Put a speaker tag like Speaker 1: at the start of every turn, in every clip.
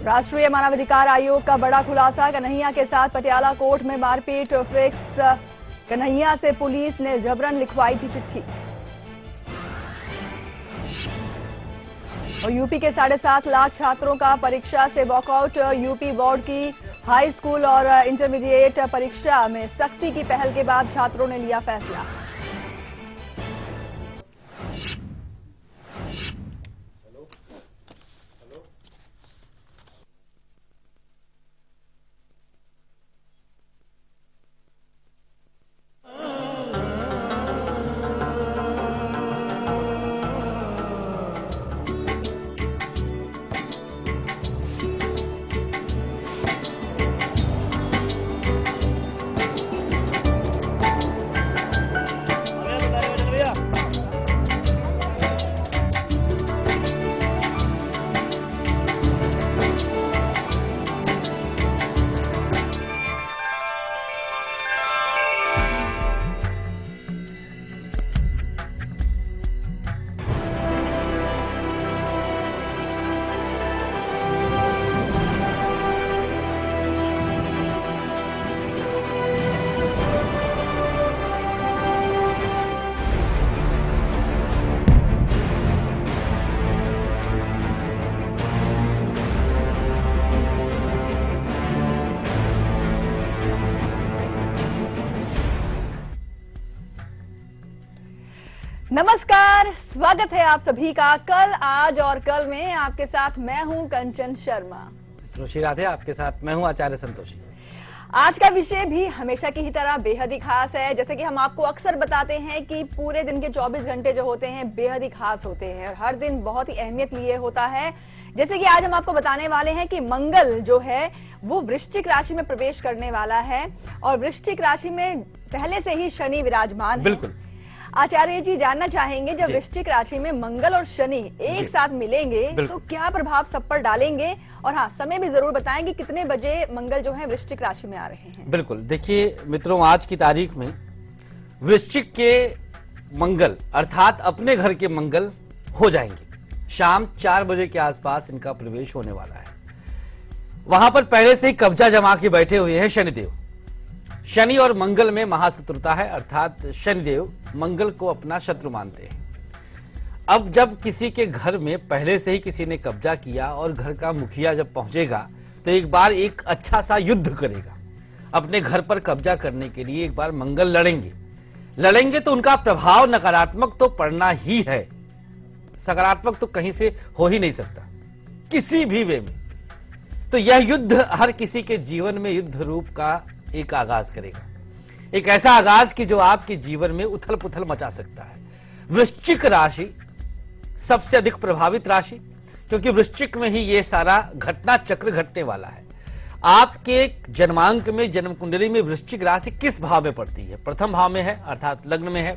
Speaker 1: राष्ट्रीय मानवाधिकार आयोग का बड़ा खुलासा, कन्हैया के साथ पटियाला कोर्ट में मारपीट फिक्स। कन्हैया से पुलिस ने जबरन लिखवाई थी चिट्ठी। और यूपी के 7.5 लाख छात्रों का परीक्षा से वॉकआउट। यूपी बोर्ड की हाई स्कूल और इंटरमीडिएट परीक्षा में सख्ती की पहल के बाद छात्रों ने लिया फैसला। नमस्कार, स्वागत है आप सभी का कल, आज और कल में। आपके साथ मैं हूं कंचन शर्मा।
Speaker 2: मित्रों राधे, आपके साथ मैं हूं आचार्य संतोषी।
Speaker 1: आज का विषय भी हमेशा की ही तरह बेहद ही खास है। जैसे कि हम आपको अक्सर बताते हैं कि पूरे दिन के 24 घंटे जो होते हैं बेहद ही खास होते हैं और हर दिन बहुत ही अहमियत लिए होता है। जैसे कि आज हम आपको बताने वाले हैं कि मंगल जो है वो वृश्चिक राशि में प्रवेश करने वाला है और वृश्चिक राशि में पहले से ही शनि विराजमान है।
Speaker 2: बिल्कुल
Speaker 1: आचार्य जी, जानना चाहेंगे जब वृश्चिक राशि में मंगल और शनि एक साथ मिलेंगे तो क्या प्रभाव सब पर डालेंगे, और हाँ, समय भी जरूर बताएं कि कितने बजे मंगल जो है वृश्चिक राशि में आ रहे हैं।
Speaker 2: बिल्कुल, देखिए मित्रों, आज की तारीख में वृश्चिक के मंगल अर्थात अपने घर के मंगल हो जाएंगे। शाम 4 बजे के आसपास इनका प्रवेश होने वाला है। वहां पर पहले से ही कब्जा जमा के बैठे हुए हैं शनिदेव। शनि और मंगल में महाशत्रुता है, अर्थात शनिदेव मंगल को अपना शत्रु मानते हैं। अब जब किसी के घर में पहले से ही किसी ने कब्जा किया और घर का मुखिया जब पहुंचेगा तो एक बार एक अच्छा सा युद्ध करेगा। अपने घर पर कब्जा करने के लिए एक बार मंगल लड़ेंगे तो उनका प्रभाव नकारात्मक तो पड़ना ही है, सकारात्मक तो कहीं से हो ही नहीं सकता किसी भी वे में। तो यह युद्ध हर किसी के जीवन में युद्ध रूप का एक आगाज करेगा, एक ऐसा आगाज कि जो आपके जीवन में उथल पुथल मचा सकता है। वृश्चिक राशि सबसे अधिक प्रभावित राशि, क्योंकि वृश्चिक में ही ये सारा घटना चक्र घटने वाला है। आपके जन्मांक में, जन्म कुंडली में वृश्चिक राशि किस भाव में पड़ती है? प्रथम भाव में है अर्थात लग्न में है,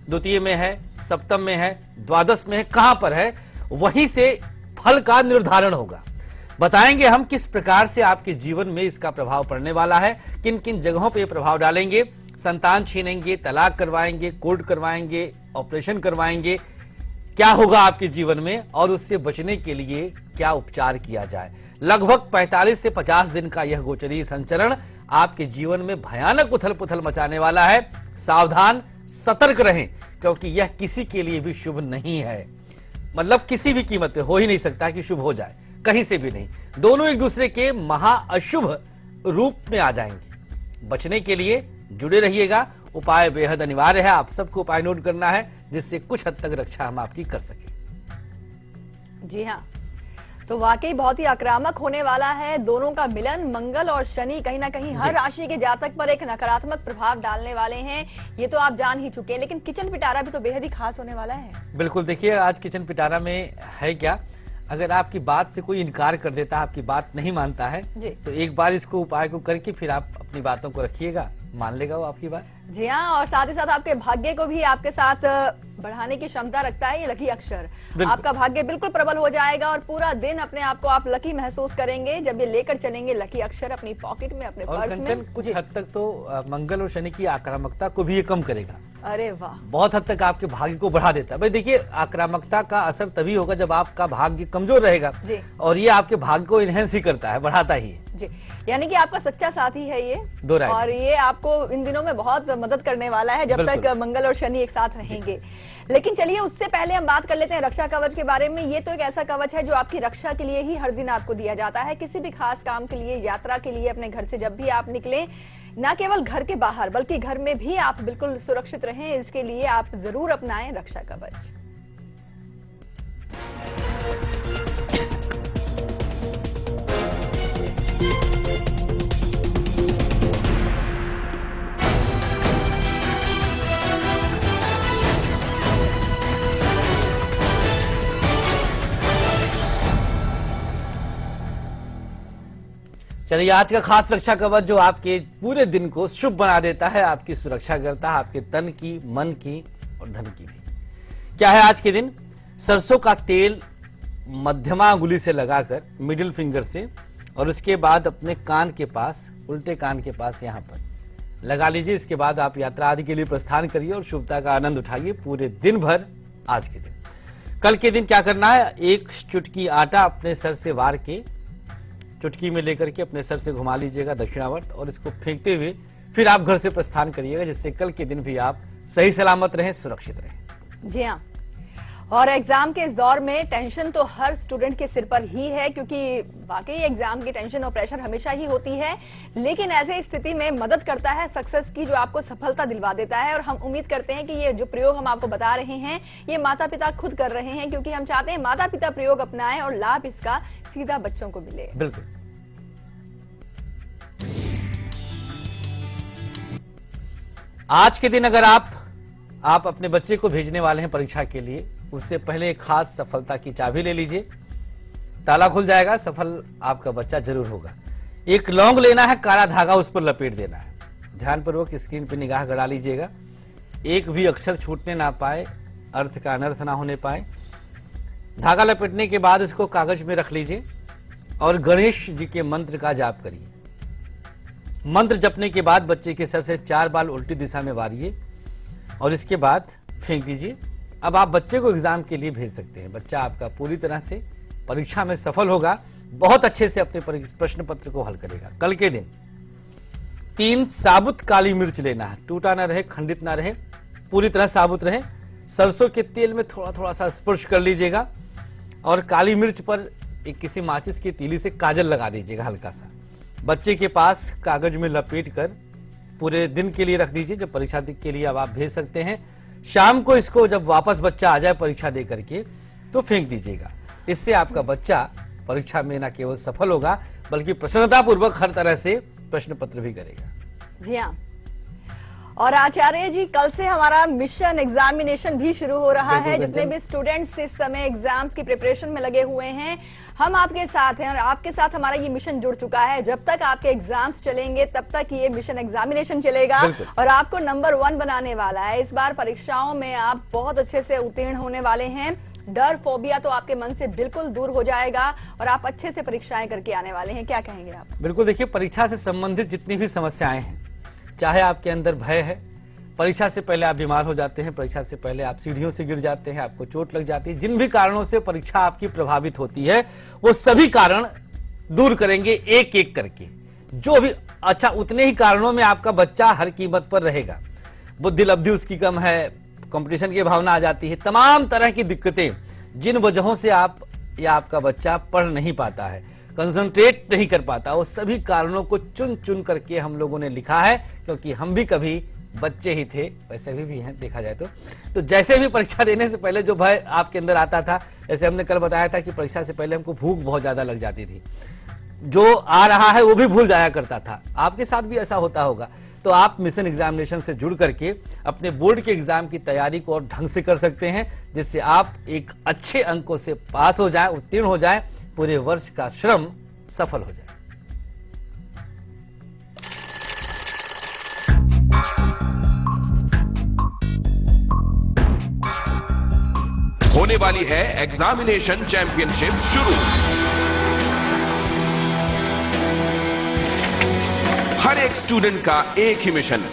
Speaker 2: द्वितीय में है, सप्तम में है, द्वादश में है, कहां पर है, वहीं से फल का निर्धारण होगा। बताएंगे हम किस प्रकार से आपके जीवन में इसका प्रभाव पड़ने वाला है, किन किन जगहों पे प्रभाव डालेंगे। संतान छीनेंगे, तलाक करवाएंगे, कोर्ट करवाएंगे, ऑपरेशन करवाएंगे, क्या होगा आपके जीवन में और उससे बचने के लिए क्या उपचार किया जाए। लगभग 45 से 50 दिन का यह गोचरीय संचरण आपके जीवन में भयानक उथल पुथल मचाने वाला है। सावधान, सतर्क रहें, क्योंकि यह किसी के लिए भी शुभ नहीं है। मतलब किसी भी कीमत पे हो ही नहीं सकता कि शुभ हो जाए, कहीं से भी नहीं। दोनों एक दूसरे के महा अशुभ रूप में आ जाएंगे। बचने के लिए जुड़े रहिएगा, उपाय बेहद अनिवार्य है। आप सबको उपाय नोट करना है जिससे कुछ हद तक रक्षा हम आपकी कर सके।
Speaker 1: जी हाँ, तो वाकई बहुत ही आक्रामक होने वाला है दोनों का मिलन। मंगल और शनि कहीं ना कहीं हर राशि के जातक पर एक नकारात्मक प्रभाव डालने वाले हैं, ये तो आप जान ही चुके हैं। लेकिन किचन पिटारा भी तो बेहद ही खास होने वाला है।
Speaker 2: बिल्कुल, देखिए आज किचन पिटारा में है क्या, अगर आपकी बात से कोई इनकार कर देता है, आपकी बात नहीं मानता है, तो एक बार इसको उपाय को करके फिर आप अपनी बातों को रखिएगा, मान लेगा वो आपकी बात।
Speaker 1: जी हाँ, और साथ ही साथ आपके भाग्य को भी आपके साथ बढ़ाने की क्षमता रखता है ये लकी अक्षर। आपका भाग्य बिल्कुल प्रबल हो जाएगा और पूरा दिन अपने आप को आप लकी महसूस करेंगे जब ये लेकर चलेंगे लकी अक्षर अपनी पॉकेट में, अपने पर्स में।
Speaker 2: कुछ हद तक तो मंगल और शनि की आक्रामकता को भी ये कम करेगा।
Speaker 1: अरे वाह,
Speaker 2: बहुत हद तक आपके भाग्य को बढ़ा देता है। भाई देखिए, आक्रामकता का असर तभी होगा जब आपका भाग्य कमजोर रहेगा, और ये आपके भाग्य को इनहेंस ही करता है, बढ़ाता ही है
Speaker 1: जी। यानी कि आपका सच्चा साथी है ये, और ये आपको इन दिनों में बहुत मदद करने वाला है जब तक मंगल और शनि एक साथ रहेंगे। लेकिन चलिए, उससे पहले हम बात कर लेते हैं रक्षा कवच के बारे में। ये तो एक ऐसा कवच है जो आपकी रक्षा के लिए ही हर दिन आपको दिया जाता है। किसी भी खास काम के लिए, यात्रा के लिए, अपने घर से जब भी आप निकलें, न केवल घर के बाहर बल्कि घर में भी आप बिल्कुल सुरक्षित रहें, इसके लिए आप जरूर अपनाएं रक्षा कवच।
Speaker 2: चलिए, आज का खास रक्षा कवच जो आपके पूरे दिन को शुभ बना देता है, आपकी सुरक्षा करता है, आपके तन की, मन की और धन की भी। क्या है आज के दिन? सरसों का तेल मध्यमा अंगुली से लगाकर, मिडिल फिंगर से, और उसके बाद अपने कान के पास, उल्टे कान के पास यहां पर लगा लीजिए। इसके बाद आप यात्रा आदि के लिए प्रस्थान करिए और शुभता का आनंद उठाइए पूरे दिन भर। आज के दिन, कल के दिन क्या करना है? एक चुटकी आटा अपने सर से वार के, चुटकी में लेकर के अपने सर से घुमा लीजिएगा दक्षिणावर्त, और इसको फेंकते हुए फिर आप घर से प्रस्थान करिएगा, जिससे कल के दिन भी आप सही सलामत रहें, सुरक्षित रहें।
Speaker 1: जी हाँ, और एग्जाम के इस दौर में टेंशन तो हर स्टूडेंट के सिर पर ही है, क्योंकि वाकई एग्जाम की टेंशन और प्रेशर हमेशा ही होती है। लेकिन ऐसे स्थिति में मदद करता है सक्सेस की, जो आपको सफलता दिलवा देता है। और हम उम्मीद करते हैं कि ये जो प्रयोग हम आपको बता रहे हैं, ये माता पिता खुद कर रहे हैं, क्योंकि हम चाहते हैं माता पिता प्रयोग अपनाएं और लाभ इसका सीधा बच्चों को मिले।
Speaker 2: बिल्कुल। आज के दिन अगर आप अपने बच्चे को भेजने वाले हैं परीक्षा के लिए, उससे पहले एक खास सफलता की चाबी ले लीजिए। ताला खुल जाएगा, सफल आपका बच्चा जरूर होगा। एक लौंग लेना है, काला धागा उस पर लपेट देना है। ध्यानपूर्वक स्क्रीन पर निगाह गड़ा लीजिएगा, एक भी अक्षर छूटने ना पाए, अर्थ का अनर्थ ना होने पाए। धागा लपेटने के बाद इसको कागज में रख लीजिए और गणेश जी के मंत्र का जाप करिए। मंत्र जपने के बाद बच्चे के सर से 4 बार उल्टी दिशा में वारिए और इसके बाद फेंक दीजिए। अब आप बच्चे को एग्जाम के लिए भेज सकते हैं। बच्चा आपका पूरी तरह से परीक्षा में सफल होगा, बहुत अच्छे से अपने प्रश्न पत्र को हल करेगा। कल के दिन 3 साबुत काली मिर्च लेना है, टूटा ना रहे, खंडित ना रहे, पूरी तरह साबुत रहे। सरसों के तेल में थोड़ा थोड़ा सा स्पर्श कर लीजिएगा और काली मिर्च पर एक किसी माचिस की तीली से काजल लगा दीजिएगा हल्का सा। बच्चे के पास कागज में लपेट कर पूरे दिन के लिए रख दीजिए, जब परीक्षा के लिए अब आप भेज सकते हैं। शाम को इसको जब वापस बच्चा आ जाए परीक्षा दे करके तो फेंक दीजिएगा। इससे आपका बच्चा परीक्षा में न केवल सफल होगा बल्कि प्रसन्नतापूर्वक हर तरह से प्रश्न पत्र भी करेगा।
Speaker 1: जी हाँ, और आचार्य जी, कल से हमारा मिशन एग्जामिनेशन भी शुरू हो रहा है। जितने भी स्टूडेंट्स इस समय एग्जाम्स की प्रिपरेशन में लगे हुए हैं, हम आपके साथ हैं और आपके साथ हमारा ये मिशन जुड़ चुका है। जब तक आपके एग्जाम्स चलेंगे तब तक ये मिशन एग्जामिनेशन चलेगा और आपको नंबर 1 बनाने वाला है। इस बार परीक्षाओं में आप बहुत अच्छे से उत्तीर्ण होने वाले हैं। डर, फोबिया तो आपके मन से बिल्कुल दूर हो जाएगा और आप अच्छे से परीक्षाएं करके आने वाले हैं। क्या कहेंगे आप?
Speaker 2: बिल्कुल, देखिए, परीक्षा से संबंधित जितनी भी समस्याएं हैं, चाहे आपके अंदर भय है, परीक्षा से पहले आप बीमार हो जाते हैं, परीक्षा से पहले आप सीढ़ियों से गिर जाते हैं, आपको चोट लग जाती है, जिन भी कारणों से परीक्षा आपकी प्रभावित होती है, वो सभी कारण दूर करेंगे एक एक करके। जो भी अच्छा, उतने ही कारणों में आपका बच्चा हर कीमत पर रहेगा। बुद्धि लब्धि उसकी कम है, कंपटीशन की भावना आ जाती है, तमाम तरह की दिक्कतें जिन वजहों से आप या आपका बच्चा पढ़ नहीं पाता है, कंसंट्रेट नहीं कर पाता, वो सभी कारणों को चुन चुन करके हम लोगों ने लिखा है, क्योंकि हम भी कभी बच्चे ही थे, वैसे भी हैं देखा जाए तो जैसे भी परीक्षा देने से पहले जो भय आपके अंदर आता था, जैसे हमने कल बताया था कि परीक्षा से पहले हमको भूख बहुत ज्यादा लग जाती थी, जो आ रहा है वो भी भूल जाया करता था। आपके साथ भी ऐसा होता होगा। तो आप मिशन एग्जामिनेशन से जुड़ करके अपने बोर्ड के एग्जाम की तैयारी को और ढंग से कर सकते हैं, जिससे आप एक अच्छे अंकों से पास हो जाए, उत्तीर्ण हो जाए, पूरे वर्ष का श्रम सफल हो जाए।
Speaker 3: होने वाली है एग्जामिनेशन चैंपियनशिप शुरू। हर एक स्टूडेंट का एक ही मिशन,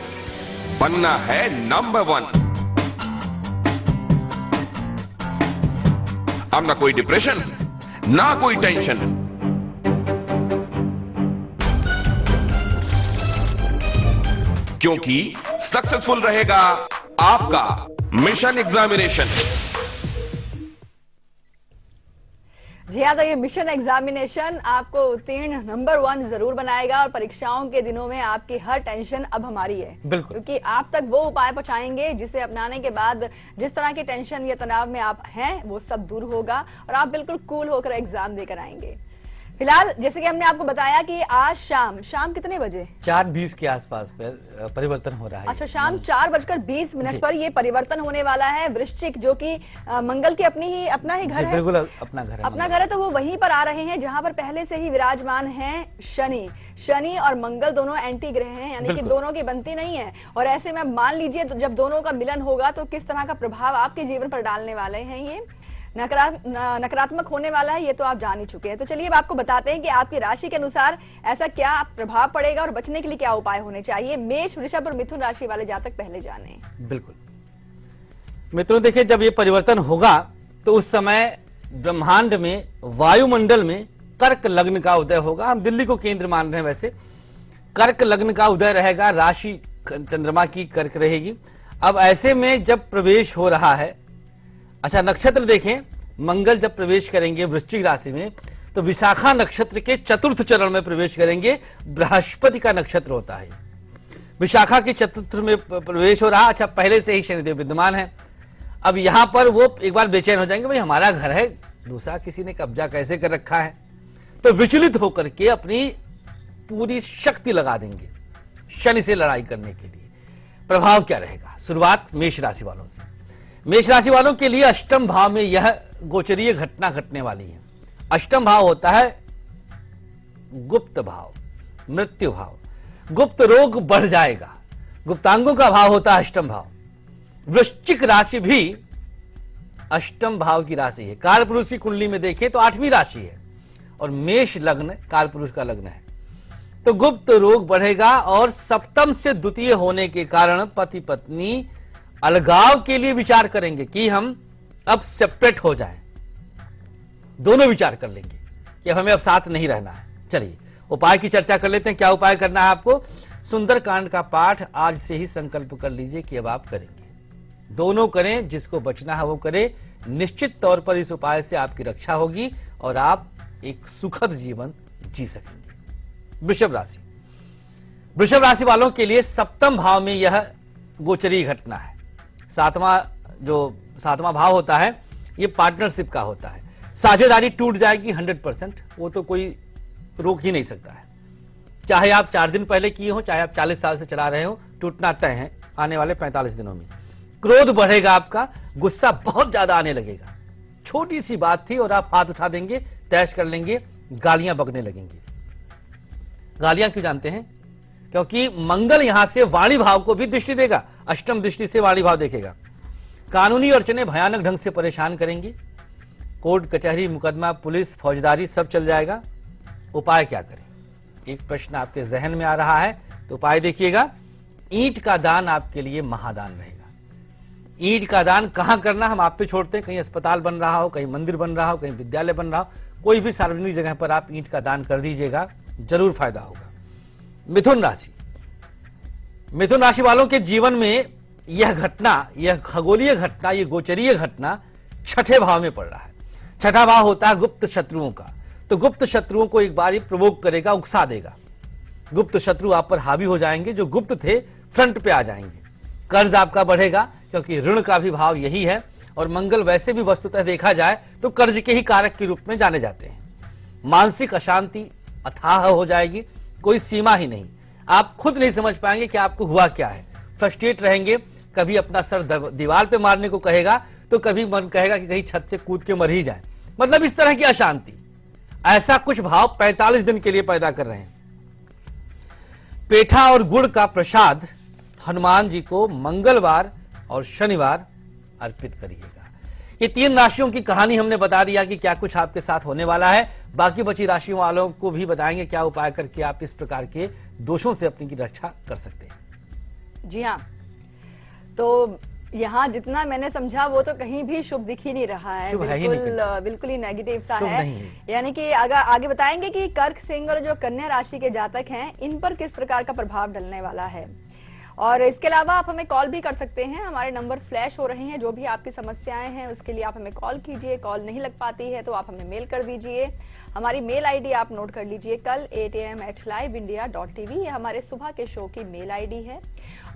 Speaker 3: बनना है नंबर 1। अब ना कोई डिप्रेशन, ना कोई टेंशन। क्योंकि सक्सेसफुल रहेगा आपका मिशन एग्जामिनेशन।
Speaker 1: जी हाँ, तो ये मिशन एग्जामिनेशन आपको उत्तीर्ण नंबर 1 जरूर बनाएगा और परीक्षाओं के दिनों में आपकी हर टेंशन अब हमारी है।
Speaker 2: बिल्कुल,
Speaker 1: क्योंकि आप तक वो उपाय पहुंचाएंगे जिसे अपनाने के बाद जिस तरह की टेंशन या तनाव में आप हैं वो सब दूर होगा और आप बिल्कुल कूल होकर एग्जाम देकर आएंगे। फिलहाल जैसे कि हमने आपको बताया कि आज शाम कितने बजे
Speaker 2: 4:20 के आसपास पर परिवर्तन हो रहा है।
Speaker 1: अच्छा, शाम 4:20 पर ये परिवर्तन होने वाला है। वृश्चिक जो कि मंगल की अपना ही घर है,
Speaker 2: बिल्कुल अपना घर है,
Speaker 1: तो वो वहीं पर आ रहे हैं जहां पर पहले से ही विराजमान हैं शनि और मंगल दोनों एंटी ग्रह हैं, यानी कि दोनों की बनती नहीं है। और ऐसे में मान लीजिए तो जब दोनों का मिलन होगा तो किस तरह का प्रभाव आपके जीवन पर डालने वाले हैं, ये नकारात्मक होने वाला है, ये तो आप जान ही चुके हैं। तो चलिए अब आपको बताते हैं कि आपकी राशि के अनुसार ऐसा क्या प्रभाव पड़ेगा और बचने के लिए क्या उपाय होने चाहिए। मेष, वृषभ और मिथुन राशि वाले जातक पहले जाने।
Speaker 2: बिल्कुल मित्रों, देखिए जब ये परिवर्तन होगा तो उस समय ब्रह्मांड में, वायुमंडल में कर्क लग्न का उदय होगा। हम दिल्ली को केंद्र मान रहे हैं, वैसे कर्क लग्न का उदय रहेगा, राशि चंद्रमा की कर्क रहेगी। अब ऐसे में जब प्रवेश हो रहा है, अच्छा नक्षत्र देखें, मंगल जब प्रवेश करेंगे वृश्चिक राशि में तो विशाखा नक्षत्र के चतुर्थ चरण में प्रवेश करेंगे। बृहस्पति का नक्षत्र होता है, विशाखा के चतुर्थ में प्रवेश हो रहा। अच्छा, पहले से ही शनिदेव विद्यमान है। अब यहां पर वो एक बार बेचैन हो जाएंगे, भाई हमारा घर है, दूसरा किसी ने कब्जा कैसे कर रखा है, तो विचलित होकर के अपनी पूरी शक्ति लगा देंगे शनि से लड़ाई करने के लिए। प्रभाव क्या रहेगा? शुरुआत मेष राशि वालों से। मेष राशि वालों के लिए अष्टम भाव में यह गोचरीय घटना घटने वाली है। अष्टम भाव होता है गुप्त भाव, मृत्यु भाव, गुप्त रोग बढ़ जाएगा, गुप्तांगों का भाव होता है अष्टम भाव। वृश्चिक राशि भी अष्टम भाव की राशि है। कालपुरुष की कुंडली में देखें तो 8वीं राशि है और मेष लग्न कालपुरुष का लग्न है, तो गुप्त रोग बढ़ेगा और सप्तम से द्वितीय होने के कारण पति पत्नी अलगाव के लिए विचार करेंगे कि हम अब सेपरेट हो जाएं। दोनों विचार कर लेंगे कि हमें अब साथ नहीं रहना है। चलिए उपाय की चर्चा कर लेते हैं। क्या उपाय करना है आपको? सुंदरकांड का पाठ आज से ही संकल्प कर लीजिए कि अब आप करेंगे। दोनों करें, जिसको बचना है वो करे। निश्चित तौर पर इस उपाय से आपकी रक्षा होगी और आप एक सुखद जीवन जी सकेंगे। वृषभ राशि, वृषभ राशि वालों के लिए सप्तम भाव में यह गोचरीय घटना है। सातवां भाव होता है ये पार्टनरशिप का होता है। साझेदारी टूट जाएगी 100%, वो तो कोई रोक ही नहीं सकता है। चाहे आप 4 दिन पहले किए हो, चाहे आप 40 साल से चला रहे हो, टूटना तय है आने वाले 45 दिनों में। क्रोध बढ़ेगा आपका, गुस्सा बहुत ज्यादा आने लगेगा। छोटी सी बात थी और आप हाथ उठा देंगे, तैश कर लेंगे, गालियां बकने लगेंगे। गालियां क्यों जानते हैं? क्योंकि मंगल यहां से वाणी भाव को भी दृष्टि देगा, अष्टम दृष्टि से वाणी भाव देखेगा। कानूनी अड़चने भयानक ढंग से परेशान करेंगी। कोर्ट कचहरी, मुकदमा, पुलिस, फौजदारी सब चल जाएगा। उपाय क्या करें? एक प्रश्न आपके जहन में आ रहा है, तो उपाय देखिएगा। ईंट का दान आपके लिए महादान रहेगा। ईंट का दान कहां करना हम आप पे छोड़ते हैं। कहीं अस्पताल बन रहा हो, कहीं मंदिर बन रहा हो, कहीं विद्यालय बन रहा हो, कोई भी सार्वजनिक जगह पर आप ईंट का दान कर दीजिएगा, जरूर फायदा होगा। मिथुन राशि, मिथुन राशि वालों के जीवन में यह घटना, यह खगोलीय घटना, यह गोचरीय घटना छठे भाव में पड़ रहा है। छठा भाव होता है गुप्त शत्रुओं का, तो गुप्त शत्रुओं को एक बार ही प्रवोक करेगा, उकसा देगा। गुप्त शत्रु आप पर हावी हो जाएंगे, जो गुप्त थे फ्रंट पे आ जाएंगे। कर्ज आपका बढ़ेगा, क्योंकि ऋण का भी भाव यही है और मंगल वैसे भी वस्तुतः देखा जाए तो कर्ज के ही कारक के रूप में जाने जाते हैं। मानसिक अशांति अथाह हो जाएगी, कोई सीमा ही नहीं। आप खुद नहीं समझ पाएंगे कि आपको हुआ क्या है। फ्रस्ट्रेट रहेंगे, कभी अपना सर दीवार पे मारने को कहेगा तो कभी मन कहेगा कि कहीं छत से कूद के मर ही जाए। मतलब इस तरह की अशांति, ऐसा कुछ भाव 45 दिन के लिए पैदा कर रहे हैं। पेठा और गुड़ का प्रसाद हनुमान जी को मंगलवार और शनिवार अर्पित करिएगा। ये 3 राशियों की कहानी हमने बता दिया कि क्या कुछ आपके साथ होने वाला है। बाकी बची राशियों वालों को भी बताएंगे क्या उपाय करके आप इस प्रकार के दोषों से अपनी की रक्षा कर सकते हैं।
Speaker 1: जी हाँ, तो यहाँ जितना मैंने समझा वो तो कहीं भी शुभ दिख ही नहीं रहा है,
Speaker 2: शुभ है ही
Speaker 1: बिल्कुल
Speaker 2: नहीं,
Speaker 1: बिल्कुल ही नेगेटिव सा
Speaker 2: शुभ
Speaker 1: है।
Speaker 2: नहीं है।
Speaker 1: यानी कि अगर आगे बताएंगे कि कर्क, सिंह और जो कन्या राशि के जातक हैं इन पर किस प्रकार का प्रभाव डलने वाला है। और इसके अलावा आप हमें कॉल भी कर सकते हैं, हमारे नंबर फ्लैश हो रहे हैं। जो भी आपकी समस्याएं हैं उसके लिए आप हमें कॉल कीजिए। कॉल नहीं लग पाती है तो आप हमें मेल कर दीजिए। हमारी मेल आईडी आप नोट कर लीजिए, कल 8 AM @liveindia.tv। ये हमारे सुबह के शो की मेल आईडी है।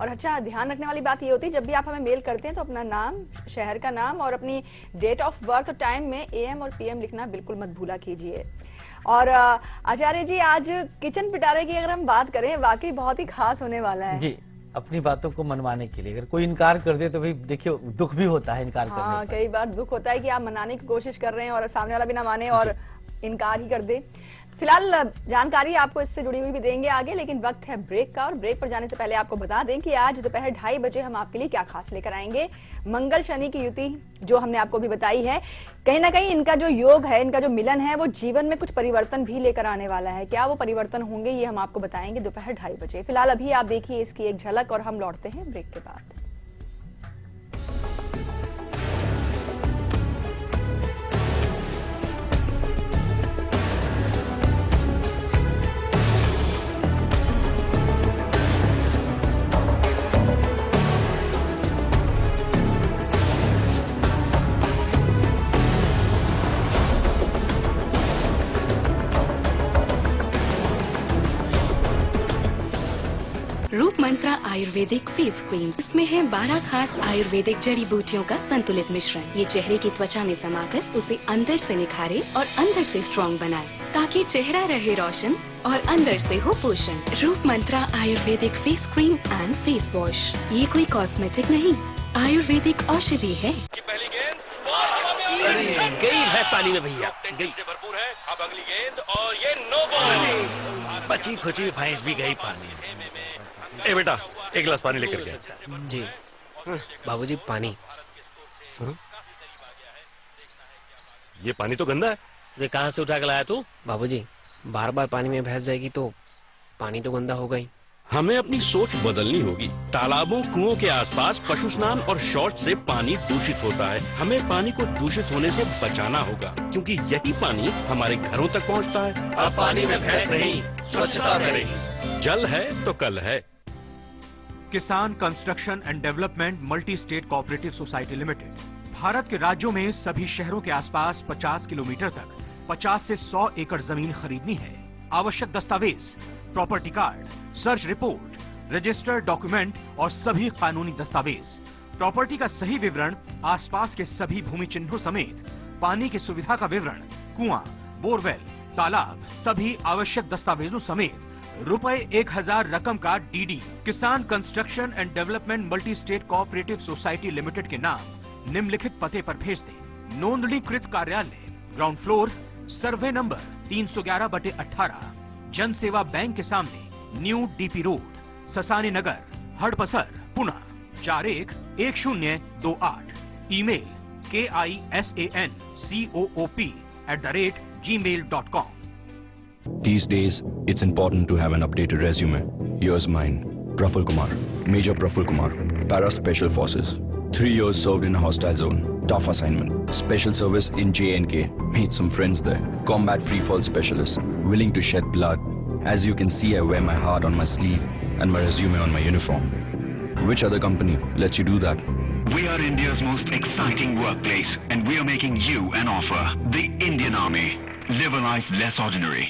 Speaker 1: और अच्छा, ध्यान रखने वाली बात ये होती है जब भी आप हमें मेल करते हैं तो अपना नाम, शहर का नाम और अपनी डेट ऑफ बर्थ और टाइम में AM और PM लिखना बिल्कुल मत भूला कीजिए। और आचार्य जी, आज किचन पिटारे की अगर हम बात करें, वाकई बहुत ही खास होने वाला है
Speaker 2: जी। अपनी बातों को मनवाने के लिए अगर कोई इनकार कर दे तो भाई देखिए दुख भी होता है इनकार करने
Speaker 1: हाँ,
Speaker 2: पर।
Speaker 1: कई बार दुख होता है कि आप मनाने की कोशिश कर रहे हैं और सामने वाला भी ना माने और इनकार ही कर दे। फिलहाल जानकारी आपको इससे जुड़ी हुई भी देंगे आगे, लेकिन वक्त है ब्रेक का। और ब्रेक पर जाने से पहले आपको बता दें कि आज दोपहर 2:30 बजे हम आपके लिए क्या खास लेकर आएंगे। मंगल शनि की युति जो हमने आपको भी बताई है, कहीं ना कहीं इनका जो योग है, इनका जो मिलन है, वो जीवन में कुछ परिवर्तन भी लेकर आने वाला है। क्या वो परिवर्तन होंगे, ये हम आपको बताएंगे दोपहर 2:30 बजे। फिलहाल अभी आप देखिए इसकी एक झलक और हम लौटते हैं ब्रेक के बाद।
Speaker 4: रूप मंत्रा आयुर्वेदिक फेस क्रीम, इसमें है 12 खास आयुर्वेदिक जड़ी बूटियों का संतुलित मिश्रण। ये चेहरे की त्वचा में समाकर उसे अंदर से निखारे और अंदर से स्ट्रॉन्ग बनाए, ताकि चेहरा रहे रोशन और अंदर से हो पोषण। Roop Mantra Ayurvedic face cream and face wash, ये कोई कॉस्मेटिक नहीं, आयुर्वेदिक औषधि है।
Speaker 5: पहली गेंद गई भैंस पानी में भैया, गई से भरपूर है। अब अगली गेंद और ये नो बॉल।
Speaker 6: बची खुची भैंस भी गई पानी में। ए बेटा, एक गिलास पानी लेकर के।
Speaker 7: जी बाबूजी, पानी।
Speaker 6: ये पानी तो गंदा है।
Speaker 5: ये कहाँ से उठा के लाया तू?
Speaker 7: बाबूजी, बार बार पानी में भैंस जाएगी तो पानी तो गंदा हो गई।
Speaker 8: हमें अपनी सोच बदलनी होगी। तालाबों, कुओं के आसपास पशु स्नान और शौच से पानी दूषित होता है। हमें पानी को दूषित होने से बचाना होगा, क्योंकि यही पानी हमारे घरों तक पहुंचता है।
Speaker 6: अब पानी में भैंस नहीं, स्वच्छता करें।
Speaker 8: जल है तो कल है।
Speaker 9: किसान construction and development multi state cooperative society limited Bharat के राज्यों में सभी शहरों के आसपास 50 किलोमीटर तक 50 से 100 एकड़ जमीन खरीदनी है। आवश्यक दस्तावेज, property card, search report, registered document और सभी कानूनी दस्तावेज, प्रॉपर्टी का सही विवरण, आसपास के सभी भूमि चिन्हों समेत पानी की सुविधा का विवरण, कुआं, बोरवेल, तालाब, सभी आवश्यक दस्तावेजों समेत रुपए 1000 रकम का डीडी किसान construction and development multi state cooperative society limited के नाम निम्नलिखित पते पर भेज दें। नोंदणीकृत कार्यालय, ग्राउंड फ्लोर, सर्वे नंबर 311/18, जन सेवा बैंक के सामने, new DP road, Sasane Nagar, Hadapsar, Pune 411028। Email kisancoop@gmail.com।
Speaker 10: These days, it's important to have an updated resume. Here's mine. Praful Kumar, Major Praful Kumar, Para Special Forces. 3 years served in a hostile zone. Tough assignment. Special service in J&K. Made some friends there. Combat free fall specialist. Willing to shed blood. As you can see, I wear my heart on my sleeve and my resume on my uniform. Which other company lets you do that?
Speaker 11: We are India's most exciting workplace, and we are making you an offer. The Indian Army. Live a life less ordinary.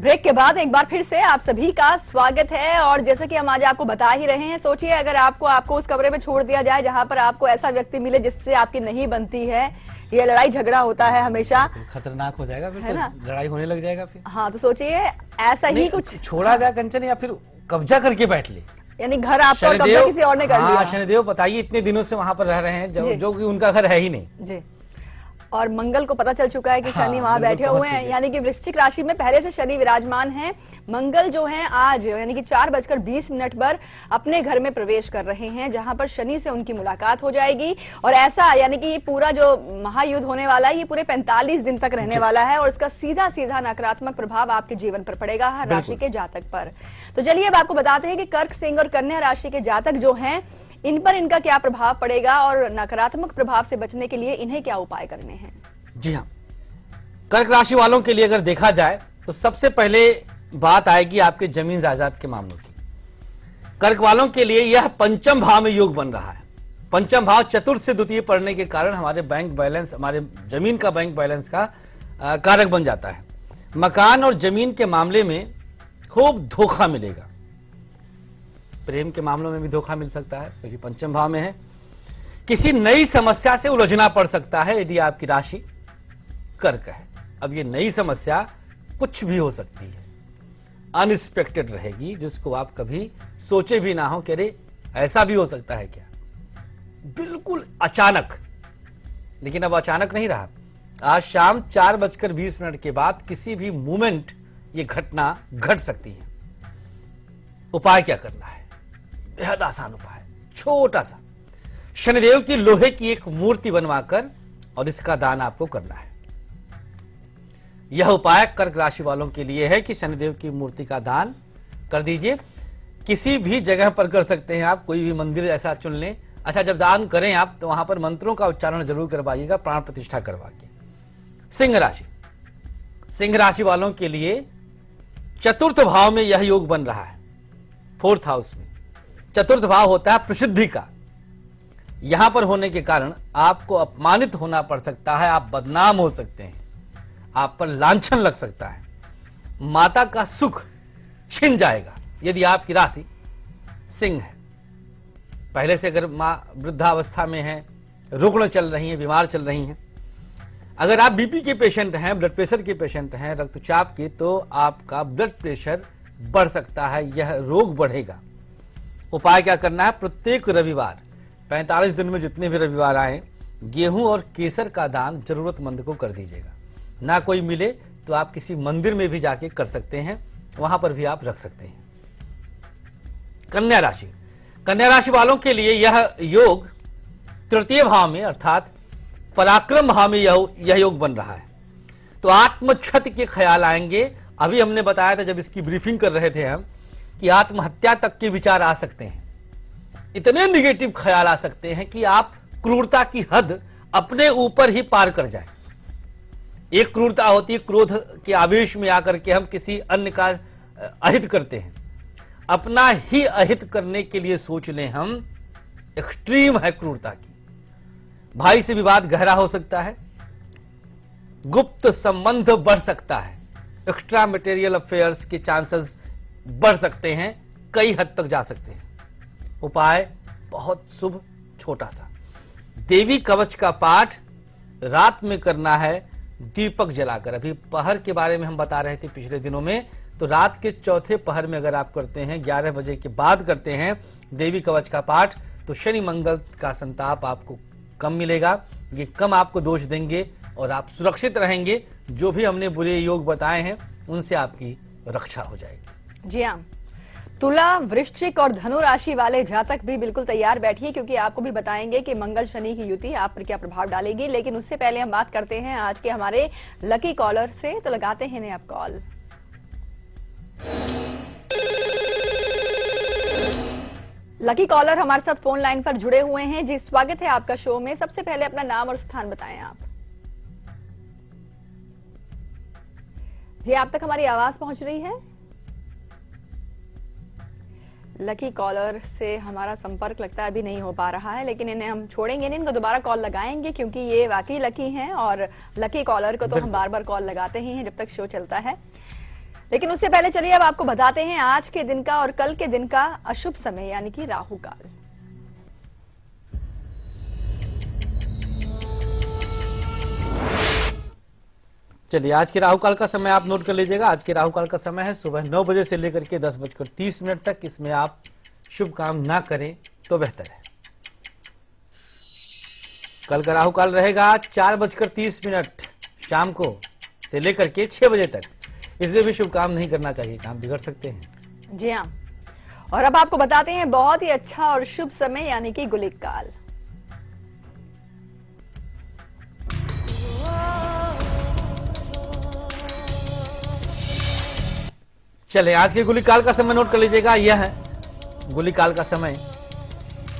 Speaker 1: Break के बाद एक बार फिर से आप सभी का स्वागत है। और जैसे कि हम आज आपको बता ही रहे हैं, सोचिए अगर आपको उस कमरे में छोड़ दिया जाए जहां पर आपको ऐसा व्यक्ति मिले जिससे आपकी नहीं बनती है, ये लड़ाई झगड़ा होता है हमेशा,
Speaker 2: खतरनाक हो जाएगा फिर,
Speaker 1: है ना?
Speaker 2: तो लड़ाई होने लग जाएगा फिर।
Speaker 1: हाँ, तो सोचिए ऐसा ही कुछ
Speaker 2: छोड़ा जाए कंचन, या फिर कब्जा करके बैठ ले,
Speaker 1: यानी घर आपका कब्जा किसी और ने कर लिया।
Speaker 2: शनिदेव बताइए, इतने दिनों से वहां पर रह रहे हैं जो कि उनका घर है ही नहीं
Speaker 1: जी। और मंगल को पता चल चुका है कि शनि वहां बैठे हुए हैं, यानी कि वृश्चिक राशि में पहले से शनि विराजमान हैं। मंगल जो है आज यानी कि 4:20 पर अपने घर में प्रवेश कर रहे हैं, जहां पर शनि से उनकी मुलाकात हो जाएगी। और ऐसा यानी कि ये पूरा जो महायुद्ध होने वाला है ये पूरे 45 दिन तक रहने वाला है और इसका सीधा सीधा नकारात्मक प्रभाव आपके जीवन पर पड़ेगा, हर राशि के जातक पर। तो चलिए अब आपको बताते हैं कि कर्क, सिंह और कन्या राशि के जातक जो हैं इन पर इनका क्या प्रभाव पड़ेगा और नकारात्मक प्रभाव से बचने के लिए इन्हें क्या उपाय करने हैं।
Speaker 2: जी हाँ, कर्क राशि वालों के लिए अगर देखा जाए तो सबसे पहले बात आएगी आपके जमीन जायदाद के मामलों की। कर्क वालों के लिए यह पंचम भाव में योग बन रहा है। पंचम भाव चतुर्थ से द्वितीय पड़ने के कारण हमारे बैंक बैलेंस, हमारे जमीन का बैंक बैलेंस का कारक बन जाता है। मकान और जमीन के मामले में खूब धोखा मिलेगा। प्रेम के मामलों में भी धोखा मिल सकता है क्योंकि पंचम भाव में है। किसी नई समस्या से उलझना पड़ सकता है यदि आपकी राशि कर्क है। अब ये नई समस्या कुछ भी हो सकती है, अनएक्सपेक्टेड रहेगी, जिसको आप कभी सोचे भी ना हो कि अरे ऐसा भी हो सकता है क्या, बिल्कुल अचानक। लेकिन अब अचानक नहीं रहा। आज शाम 4:20 के बाद किसी भी मोमेंट ये घटना घट सकती है। उपाय क्या करना है? बेहद आसान उपाय, छोटा सा। शनिदेव की लोहे की एक मूर्ति बनवाकर और इसका दान आपको करना है। यह उपाय कर्क राशि वालों के लिए है कि शनिदेव की मूर्ति का दान कर दीजिए। किसी भी जगह पर कर सकते हैं आप, कोई भी मंदिर ऐसा चुन लें। अच्छा, जब दान करें आप तो वहां पर मंत्रों का उच्चारण जरूर करवाइएगा, प्राण प्रतिष्ठा करवा के। सिंह राशि, सिंह राशि वालों के लिए चतुर्थ भाव में यह योग बन रहा है। 4th हाउस में चतुर्थ भाव होता है प्रसिद्धि का। यहां पर होने के कारण आपको अपमानित होना पड़ सकता है, आप बदनाम हो सकते हैं, आप पर लांछन लग सकता है, माता का सुख छिन जाएगा यदि आपकी राशि सिंह है। पहले से अगर मां वृद्धावस्था में है, रुग्ण चल रही है, बीमार चल रही हैं, अगर आप बीपी के पेशेंट हैं, ब्लड प्रेशर के पेशेंट हैं, रक्तचाप के, तो आपका ब्लड प्रेशर बढ़ सकता है, यह रोग बढ़ेगा। उपाय क्या करना है? प्रत्येक रविवार 45 दिन में जितने भी रविवार आए, गेहूं और केसर का दान जरूरतमंद को कर दीजिएगा। ना कोई मिले तो आप किसी मंदिर में भी जाके कर सकते हैं, वहां पर भी आप रख सकते हैं। कन्या राशि, कन्या राशि वालों के लिए यह योग तृतीय भाव में अर्थात पराक्रम भाव में यह योग बन रहा है। तो आत्मक्षति के ख्याल आएंगे। अभी हमने बताया था जब इसकी ब्रीफिंग कर रहे थे हम कि आत्महत्या तक के विचार आ सकते हैं। इतने निगेटिव ख्याल आ सकते हैं कि आप क्रूरता की हद अपने ऊपर ही पार कर जाएं। एक क्रूरता होती है क्रोध के आवेश में आकर के हम किसी अन्य का अहित करते हैं, अपना ही अहित करने के लिए सोच लें हम, एक्सट्रीम है क्रूरता की। भाई से विवाद गहरा हो सकता है, गुप्त संबंध बढ़ सकता है, एक्स्ट्रा मटेरियल अफेयर्स के चांसेस बढ़ सकते हैं, कई हद तक जा सकते हैं। उपाय बहुत शुभ, छोटा सा। देवी कवच का पाठ रात में करना है दीपक जलाकर। अभी पहर के बारे में हम बता रहे थे पिछले दिनों में, तो रात के चौथे पहर में अगर आप करते हैं, 11 बजे के बाद करते हैं देवी कवच का पाठ, तो शनि मंगल का संताप आपको कम मिलेगा, ये कम आपको दोष देंगे और आप सुरक्षित रहेंगे। जो भी हमने बुरे योग बताए हैं उनसे आपकी रक्षा हो जाएगी।
Speaker 1: जी हाँ, तुला, वृश्चिक और धनु राशि वाले जातक भी बिल्कुल तैयार बैठिए, क्योंकि आपको भी बताएंगे कि मंगल शनि की युति आप पर क्या प्रभाव डालेगी। लेकिन उससे पहले हम बात करते हैं आज के हमारे लकी कॉलर से, तो लगाते हैं इन्हें आप कॉल। लकी कॉलर हमारे साथ फोन लाइन पर जुड़े हुए हैं। जी, स्वागत है आपका शो में। सबसे पहले अपना नाम और स्थान बताएं आप। जी, आप तक हमारी आवाज पहुंच रही है? लकी कॉलर से हमारा संपर्क लगता है अभी नहीं हो पा रहा है, लेकिन इन्हें हम छोड़ेंगे नहीं, इनको दोबारा कॉल लगाएंगे क्योंकि ये वाकई लकी हैं और लकी कॉलर को तो हम बार बार कॉल लगाते ही हैं जब तक शो चलता है। लेकिन उससे पहले चलिए अब आपको बताते हैं आज के दिन का और कल के दिन का अशुभ समय यानी कि राहु काल।
Speaker 2: चलिए, आज के राहु काल का समय आप नोट कर लीजिएगा। आज के राहु काल का समय है सुबह 9 बजे से लेकर के 10:30 तक। इसमें आप शुभ काम ना करें तो बेहतर है। कल का राहु काल रहेगा 4:30 शाम को से लेकर के 6 बजे तक। इसलिए भी शुभ काम नहीं करना चाहिए, काम बिगड़ सकते हैं।
Speaker 1: जी हाँ, और अब आपको बताते हैं बहुत ही अच्छा और शुभ समय यानी कि गुलिक काल।
Speaker 2: चले आज के गुलिक काल का समय नोट कर लीजिएगा। यह है गुलिक काल का समय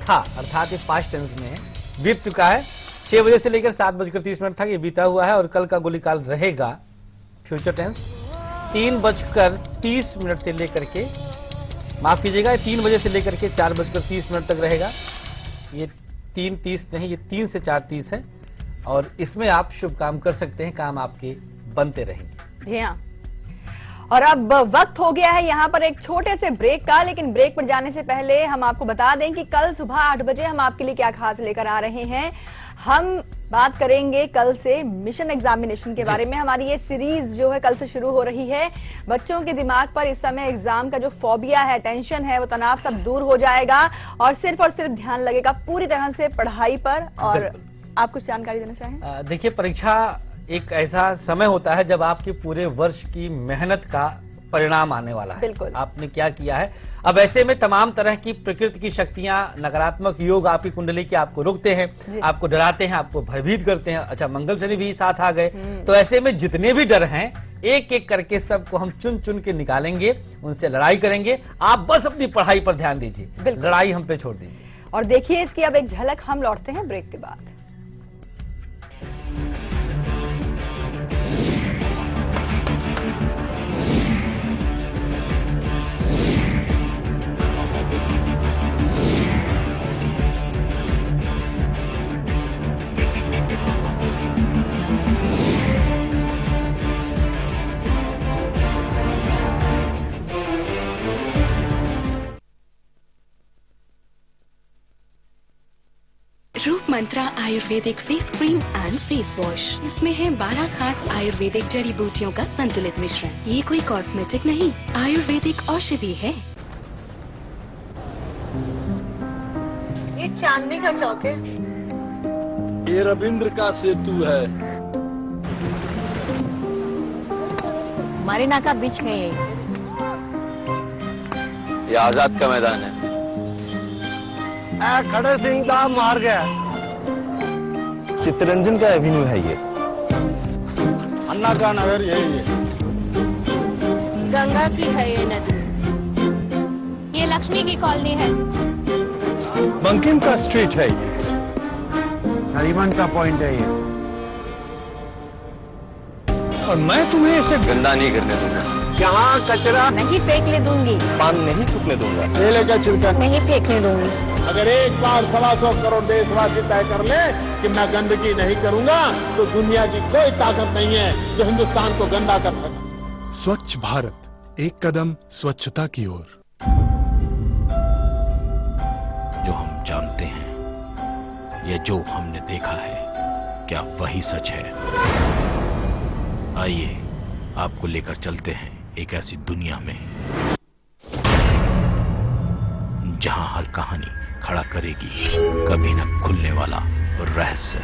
Speaker 2: था, अर्थात ये पास्ट टेंस में है, बीत चुका है। 6 बजे से लेकर 7:30 था, ये बीता हुआ है। और कल का गुलिक काल रहेगा फ्यूचर टेंस 3:30 से लेकर के, माफ कीजिएगा, 3 बजे से लेकर के 4:30 तक रहेगा। ये 3:30 नहीं, ये 3 से 4:30 है। और इसमें आप शुभ काम कर सकते हैं, काम आपके बनते रहेंगे।
Speaker 1: जी हाँ, और अब वक्त हो गया है यहाँ पर एक छोटे से ब्रेक का। लेकिन ब्रेक पर जाने से पहले हम आपको बता दें कि कल सुबह 8 बजे हम आपके लिए क्या खास लेकर आ रहे हैं। हम बात करेंगे कल से मिशन एग्जामिनेशन के बारे में। हमारी ये सीरीज जो है कल से शुरू हो रही है। बच्चों के दिमाग पर इस समय एग्जाम का जो फोबिया है, टेंशन है, वो तनाव सब दूर हो जाएगा और सिर्फ ध्यान लगेगा पूरी तरह से पढ़ाई पर। और आप कुछ जानकारी देना चाहें?
Speaker 2: देखिए, परीक्षा एक ऐसा समय होता है जब आपके पूरे वर्ष की मेहनत का परिणाम आने वाला है। आपने क्या किया है। अब ऐसे में तमाम तरह की प्रकृति की शक्तियां, नकारात्मक योग आपकी कुंडली के आपको रोकते हैं, आपको डराते हैं, आपको भयभीत करते हैं। अच्छा, मंगल शनि भी साथ आ गए, तो ऐसे में जितने भी डर हैं एक एक करके सबको हम चुन चुन के निकालेंगे, उनसे लड़ाई करेंगे। आप बस अपनी पढ़ाई पर ध्यान दीजिए, लड़ाई हम पे छोड़ दीजिए।
Speaker 1: और देखिए इसकी अब एक झलक, हम लौटते हैं ब्रेक के बाद।
Speaker 4: Roop Mantra Ayurvedic face cream and face wash. इसमें है 12 खास आयुर्वेदिक जड़ी बूटियों का संतुलित मिश्रण। ये कोई कॉस्मेटिक नहीं, आयुर्वेदिक औषधि है।
Speaker 12: ये चांदनी का चौक है।
Speaker 13: ये रविंद्र का सेतु है।
Speaker 12: मरीना का बीच है
Speaker 14: ये आजाद का मैदान है।
Speaker 13: खड़े सिंह का मार गया।
Speaker 15: चित्तरंजन का एवेन्यू है ये।
Speaker 13: अन्ना का नगर यही है।
Speaker 12: गंगा की है ये नदी।
Speaker 16: ये लक्ष्मी की कॉलोनी है।
Speaker 15: बंकिम का स्ट्रीट है ये।
Speaker 13: नरीमन का पॉइंट है ये।
Speaker 15: और मैं तुम्हें इसे
Speaker 14: गंदा नहीं करने दूंगा।
Speaker 12: यहाँ कचरा नहीं फेंकने दूंगी।
Speaker 15: पान नहीं थूकने दूंगा।
Speaker 13: केले का छिलका
Speaker 12: नहीं फेंकने दूंगी।
Speaker 13: अगर एक बार 125 करोड़ देशवासी तय कर ले कि मैं गंदगी नहीं करूंगा, तो दुनिया की कोई ताकत नहीं है जो हिंदुस्तान को गंदा कर सके।
Speaker 17: स्वच्छ भारत, एक कदम स्वच्छता की ओर।
Speaker 8: जो हम जानते हैं या जो हमने देखा है, क्या वही सच है? आइए आपको लेकर चलते हैं एक ऐसी दुनिया में जहां हर कहानी खड़ा करेगी कभी न खुलने वाला रहस्य।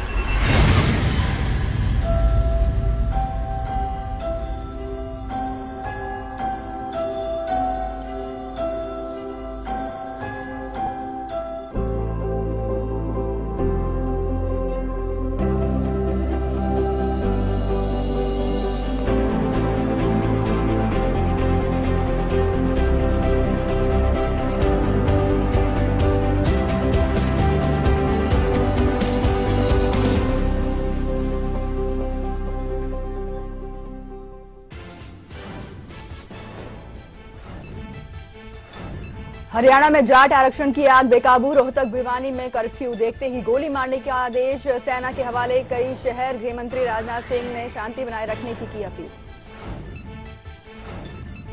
Speaker 1: हरियाणा में जाट आरक्षण की आग बेकाबू। रोहतक भिवानी में कर्फ्यू देखते ही गोली मारने का आदेश सेना के हवाले। कई शहर। गृह मंत्री राजनाथ सिंह ने शांति बनाए रखने की अपील।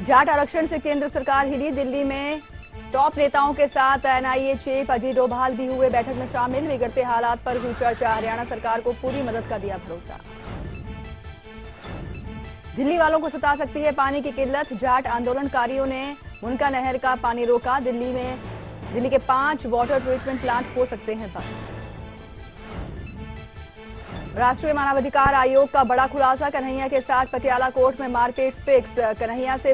Speaker 1: जाट आरक्षण से केंद्र सरकार हिली। दिल्ली में टॉप नेताओं के साथ एनआईए चीफ अजीत डोभाल भी हुए बैठक में शामिल। बिगड़ते हालात पर हुई चर्चा। हरियाणा सरकार को पूरी मदद का दिया भरोसा। दिल्ली वालों को सता सकती है पानी की किल्लत। जाट आंदोलनकारियों ने मुनका नहर का पानी रोका। दिल्ली के 5 वाटर ट्रीटमेंट प्लांट हो सकते हैं बंद। राष्ट्रीय मानवाधिकार आयोग का बड़ा खुलासा, कन्हैया के साथ पटियाला कोर्ट में मारपीट फिक्स। कन्हैया से